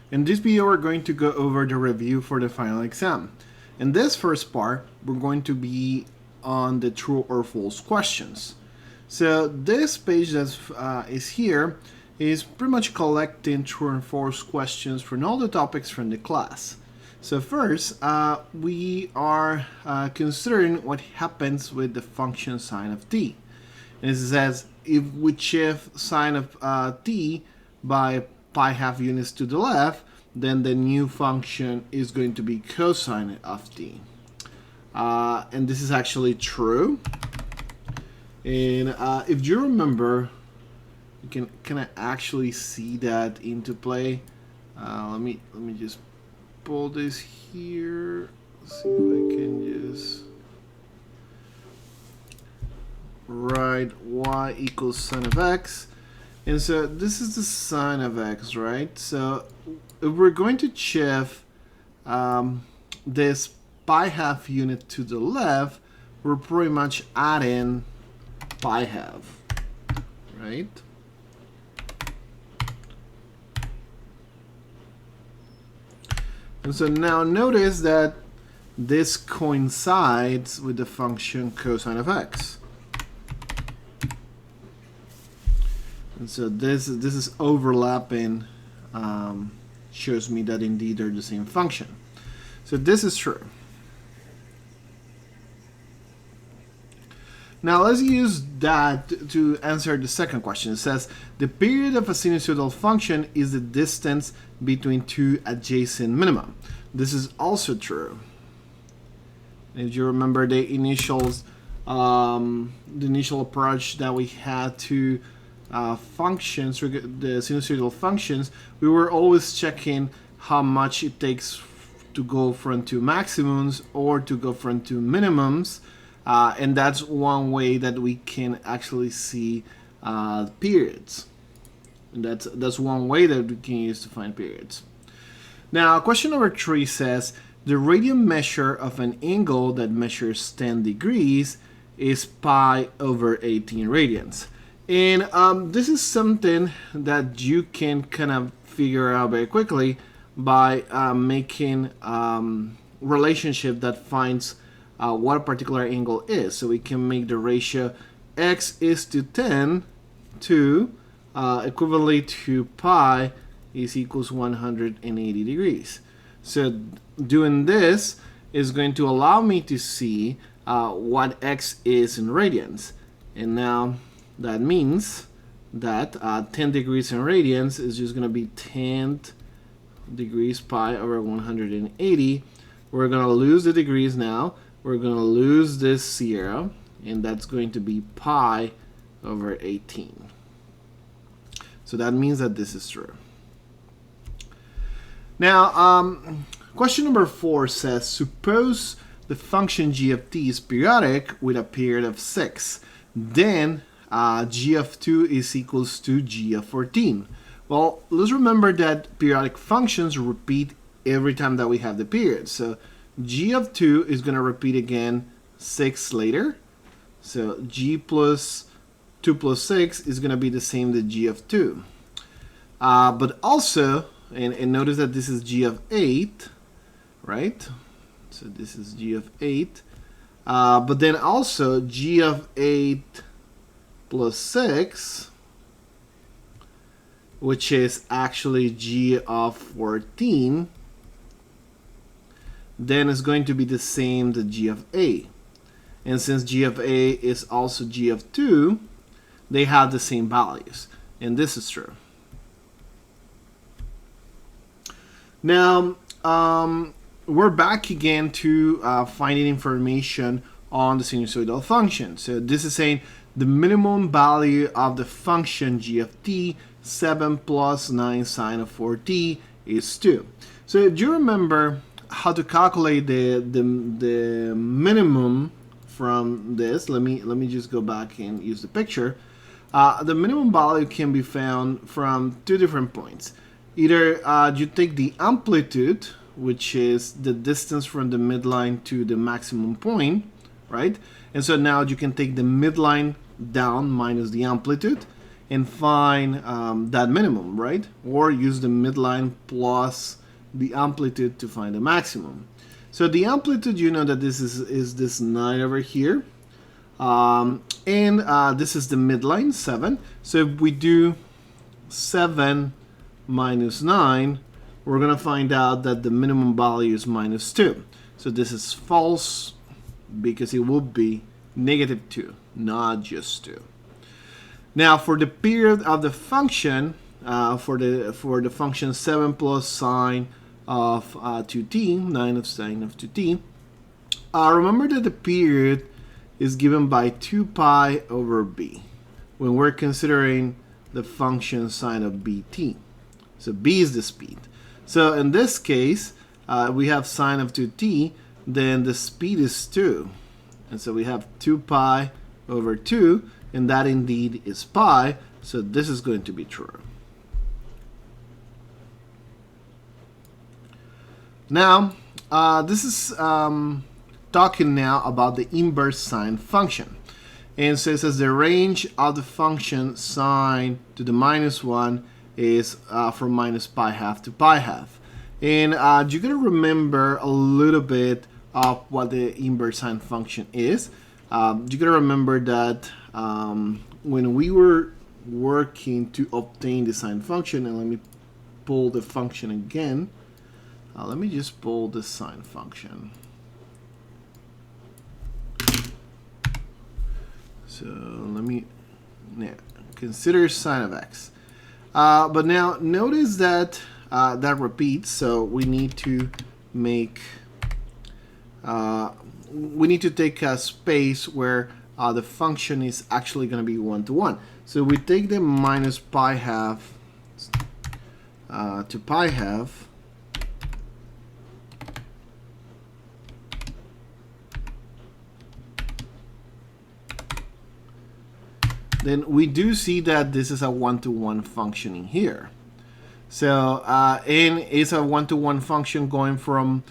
In this video, we're going to go over the review for the final exam. In this first part, we're going to be on the true or false questions. So this page that is here is pretty much collecting true and false questions from all the topics from the class. So first, we are considering what happens with the function sine of t. And it says if we shift sine of t by pi half units to the left, then the new function is going to be cosine of t. And this is actually true. And if you remember, you can kind of actually see that into play. Let me just pull this here. Let's see if I can just write y equals sine of x. And so this is the sine of x, right? So if we're going to shift this pi half unit to the left, we're pretty much adding pi half, right? And so now notice that this coincides with the function cosine of x. And so this is overlapping, shows me that indeed they're the same function. So this is true. Now let's use that to answer the second question. It says the period of a sinusoidal function is the distance between two adjacent minima. This is also true. If you remember the initial approach that we had to functions, the sinusoidal functions, we were always checking how much it takes to go from two maximums or to go from two minimums, and that's one way that we can actually see periods. And that's one way that we can use to find periods. Now, question number 3 says the radian measure of an angle that measures 10 degrees is pi over 18 radians. And this is something that you can kind of figure out very quickly by making relationship that finds what a particular angle is. So we can make the ratio x is to 10 to equivalently to pi is equals 180 degrees. So doing this is going to allow me to see what x is in radians. And now that means that 10 degrees in radians is just going to be 10 degrees pi over 180. We're going to lose the degrees now. We're going to lose this 0, and that's going to be pi over 18. So that means that this is true. Now, question number 4 says, suppose the function g of t is periodic with a period of 6. Then g of 2 is equals to g of 14. Well, let's remember that periodic functions repeat every time that we have the period. So g of 2 is going to repeat again 6 later. So g plus 2 plus 6 is going to be the same as g of 2. But also, and notice that this is g of 8, right? So this is g of 8. But then also g of 8 plus 6, which is actually g of 14, then is going to be the same as g of a. And since g of a is also g of 2, they have the same values. And this is true. Now, we're back again to finding information on the sinusoidal function. So this is saying the minimum value of the function g of t, 7 plus 9 sine of 4t, is 2. So if you remember how to calculate the minimum from this, let me just go back and use the picture. The minimum value can be found from two different points. Either you take the amplitude, which is the distance from the midline to the maximum point, right? And so now you can take the midline down minus the amplitude, and find that minimum, right? Or use the midline plus the amplitude to find the maximum. So the amplitude, you know that this is this 9 over here. And this is the midline, 7. So if we do 7 minus 9, we're going to find out that the minimum value is minus 2. So this is false because it would be negative 2, not just 2. Now for the period of the function, for the function 7 plus sine of 2t, 9 of sine of 2t, remember that the period is given by 2 pi over b when we're considering the function sine of bt. So b is the speed. So in this case, we have sine of 2t, then the speed is 2. And so we have 2 pi over 2, and that indeed is pi, so this is going to be true. Now, this is talking now about the inverse sine function. And so it says the range of the function sine to the minus 1 is from minus pi half to pi half. And you're going to remember a little bit of what the inverse sine function is. You're going to remember that when we were working to obtain the sine function, and let me pull the function again. Let me just pull the sine function. So let me consider sine of x. But now notice that that repeats, so we need to make we need to take a space where the function is actually going to be 1 to 1. So we take the minus pi half to pi half. Then we do see that this is a 1-to-1 functioning here. So n is a 1-to-1 function going from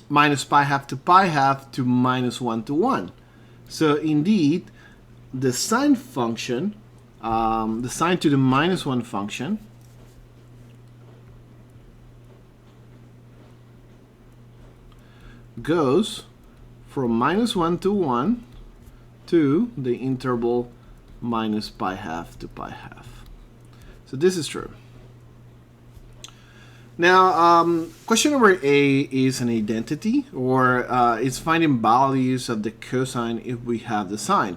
minus pi half to minus 1 to 1. So indeed, the sine function, the sine to the minus 1 function, goes from minus 1 to 1 to the interval minus pi half to pi half. So this is true. Now, question number A is an identity, or it's finding values of the cosine if we have the sine.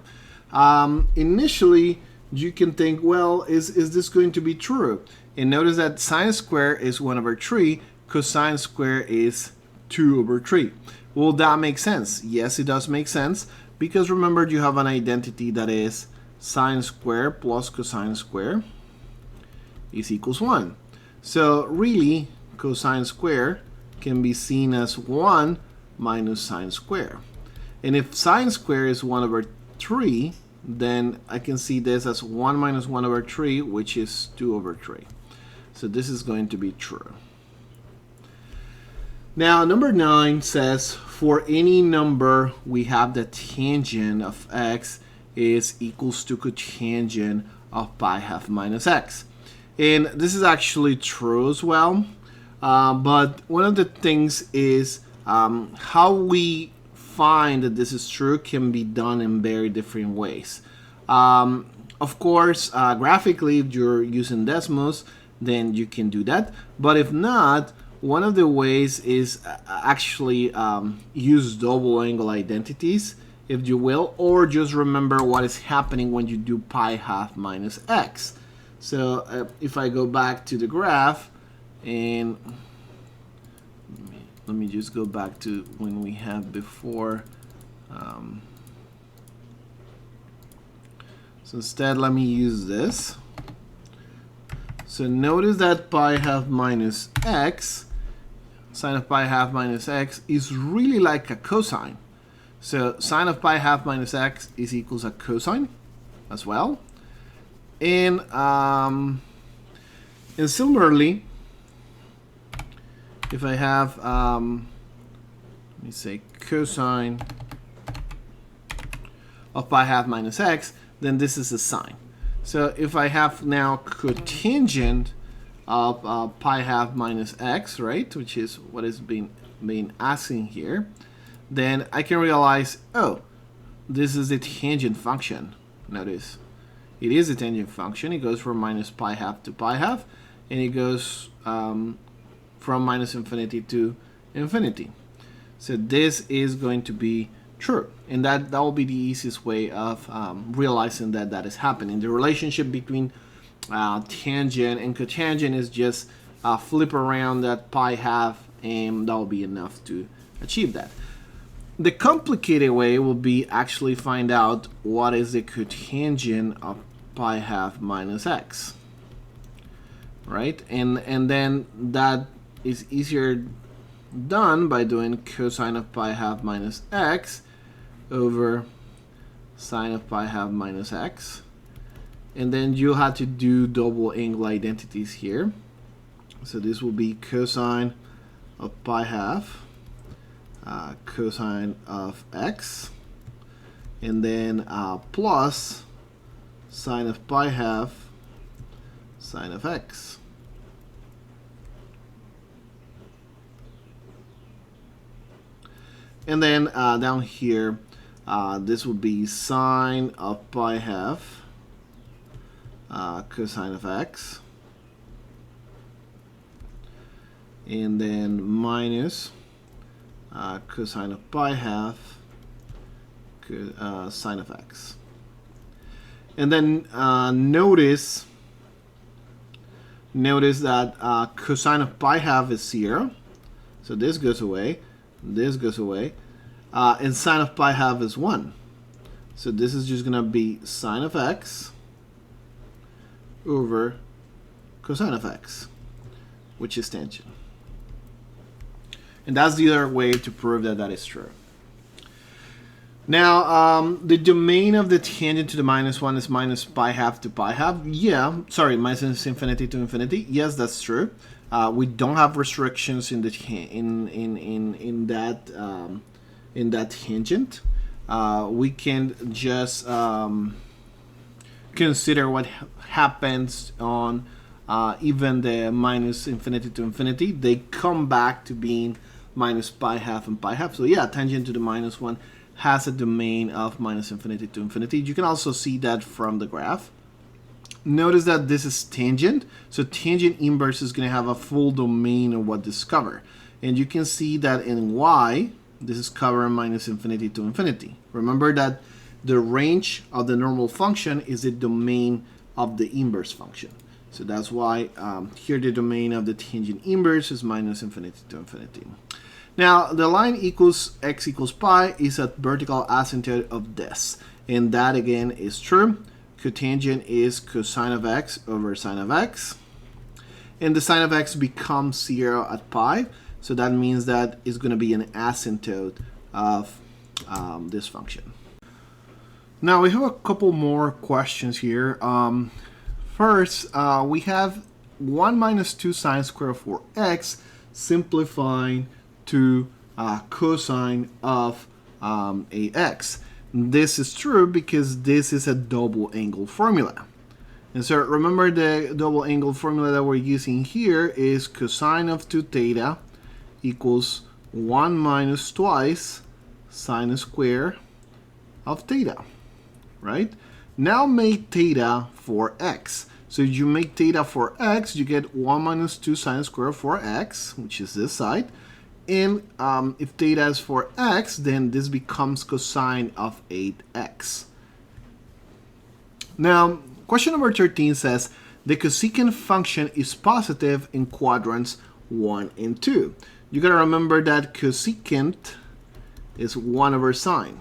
Initially, you can think, well, is this going to be true? And notice that sine squared is 1 over 3, cosine squared is 2 over 3. Well, that makes sense. Yes, it does make sense, because remember, you have an identity that is sine squared plus cosine squared is equals 1. So really, cosine squared can be seen as 1 minus sine squared. And if sine squared is 1 over 3, then I can see this as 1 minus 1 over 3, which is 2 over 3. So this is going to be true. Now, number 9 says, for any number, we have the tangent of x is equals to cotangent of pi half minus x. And this is actually true as well. But one of the things is how we find that this is true can be done in very different ways. Of course, graphically, if you're using Desmos, then you can do that. But if not, one of the ways is actually use double angle identities, if you will, or just remember what is happening when you do pi half minus x. So if I go back to the graph, and let me just go back to when we had before. So instead, let me use this. So notice that pi half minus x, sine of pi half minus x, is really like a cosine. So sine of pi half minus x is equals a cosine as well. And similarly, if I have, let me say cosine of pi half minus x, then this is a sine. So if I have now cotangent of pi half minus x, right, which is what is being asking here, then I can realize, oh, this is the tangent function. Notice, it is a tangent function. It goes from minus pi half to pi half, and it goes from minus infinity to infinity. So this is going to be true, and that will be the easiest way of realizing that that is happening. The relationship between tangent and cotangent is just flip around that pi half, and that will be enough to achieve that. The complicated way will be actually find out what is the cotangent of pi half minus x, right? And then that is easier done by doing cosine of pi half minus x over sine of pi half minus x. And then you'll have to do double angle identities here. So this will be cosine of pi half, cosine of x, and then plus sine of pi half, sine of x. And then down here, this will be sine of pi half, cosine of x, and then minus cosine of pi half, sine of x. And then notice that cosine of pi half is 0, so this goes away. This goes away, and sine of pi half is 1. So this is just going to be sine of x over cosine of x, which is tangent. And that's the other way to prove that that is true. Now, the domain of the tangent to the minus 1 is minus pi half to pi half. Yeah, sorry, minus infinity to infinity. Yes, that's true. We don't have restrictions in the in that tangent. We can just consider what happens on even the minus infinity to infinity. They come back to being minus pi half and pi half. So yeah, tangent to the minus 1 has a domain of minus infinity to infinity. You can also see that from the graph. Notice that this is tangent, so tangent inverse is going to have a full domain of what this covers. And you can see that in y, this is covering minus infinity to infinity. Remember that the range of the normal function is the domain of the inverse function. So that's why here the domain of the tangent inverse is minus infinity to infinity. Now, the line equals x equals pi is a vertical asymptote of this. And that, again, is true. Cotangent is cosine of x over sine of x. And the sine of x becomes 0 at pi. So that means that it's going to be an asymptote of this function. Now we have a couple more questions here. First, we have 1 minus 2 sine squared of 4x simplifying to cosine of ax. This is true because this is a double angle formula. And so remember the double angle formula that we're using here is cosine of 2 theta equals 1 minus twice sine square of theta, right? Now make theta for x. So you make theta for x, you get 1 minus 2 sine square for x, which is this side. And if theta is for x, then this becomes cosine of 8x. Now, question number 13 says, the cosecant function is positive in quadrants 1 and 2. You gotta remember that cosecant is 1 over sine.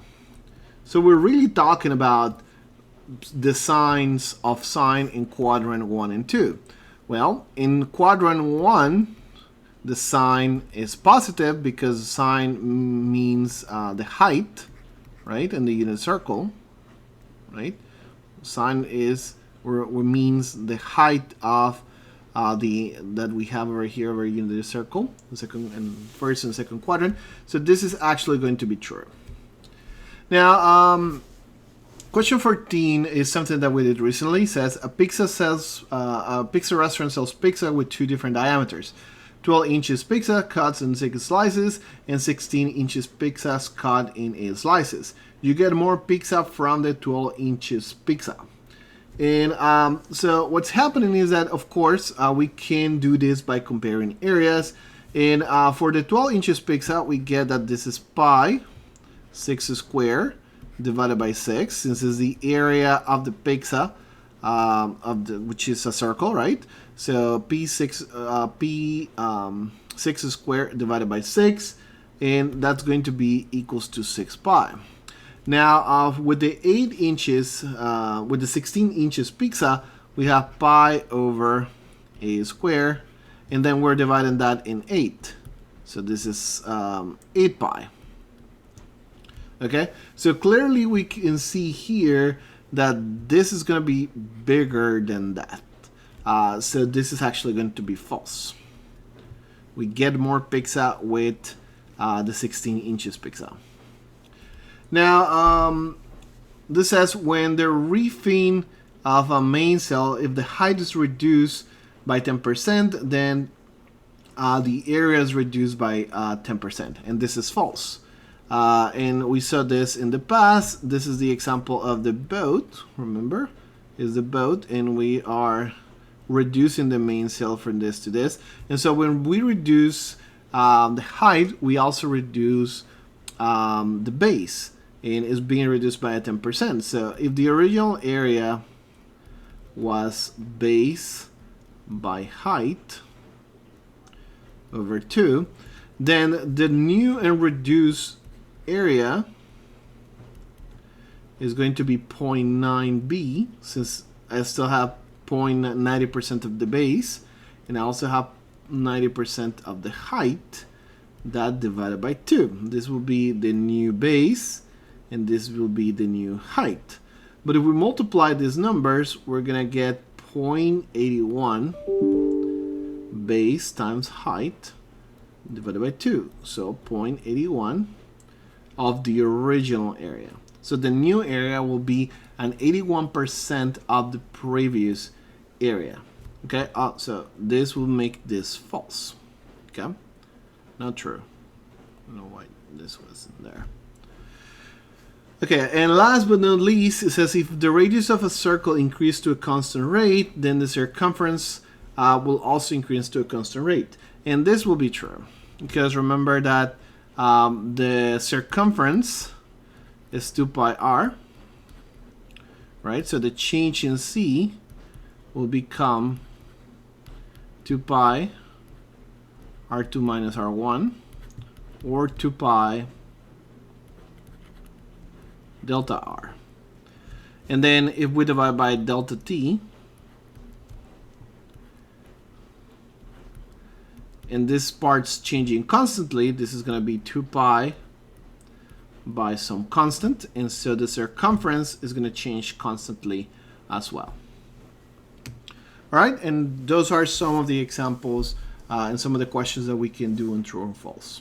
So we're really talking about the signs of sine in quadrant 1 and 2. Well, in quadrant 1, the sign is positive because sine means the height, right, in the unit circle, right? Sine is or means the height of that we have over here over unit circle, the second and first and second quadrant. So this is actually going to be true. Now, Question 14 is something that we did recently. It says a pizza restaurant sells pizza with two different diameters. 12 inches pizza cut in 6 slices and 16 inches pizza cut in 8 slices. You get more pizza from the 12 inches pizza. And so what's happening is that, of course, we can do this by comparing areas. And for the 12 inches pizza, we get that this is pi 6 squared divided by 6, since it's the area of the pizza, which is a circle, right? So p6 6 squared divided by 6, and that's going to be equals to 6 pi. Now with the 8 inches, with the 16 inches pizza, we have pi over a square, and then we're dividing that in 8. So this is 8 pi. Okay, so clearly we can see here that this is going to be bigger than that. So this is actually going to be false. We get more pizza with the 16 inches pizza. Now, this says when the reefing of a main cell, if the height is reduced by 10%, then the area is reduced by 10%, and this is false. And we saw this in the past. This is the example of the boat. Remember, is the boat, and we are reducing the main cell from this to this. And so when we reduce the height, we also reduce the base, and it's being reduced by 10%. So if the original area was base by height over 2, then the new and reduced area is going to be 0.9b, since I still have 0.90% of the base, and I also have 90% of the height, that divided by 2. This will be the new base, and this will be the new height. But if we multiply these numbers, we're gonna get 0.81 base times height divided by 2. So 0.81 of the original area. So the new area will be an 81% of the previous area. Okay, so this will make this false. Okay, not true. I don't know why this wasn't there. Okay, and last but not least, it says if the radius of a circle increases to a constant rate, then the circumference will also increase to a constant rate. And this will be true, because remember that the circumference is 2 pi r, right? So the change in c will become 2 pi r2 minus r1, or 2 pi delta r. And then if we divide by delta t, and this part's changing constantly, this is going to be 2 pi by some constant, and so the circumference is going to change constantly as well. All right, and those are some of the examples and some of the questions that we can do in true or false.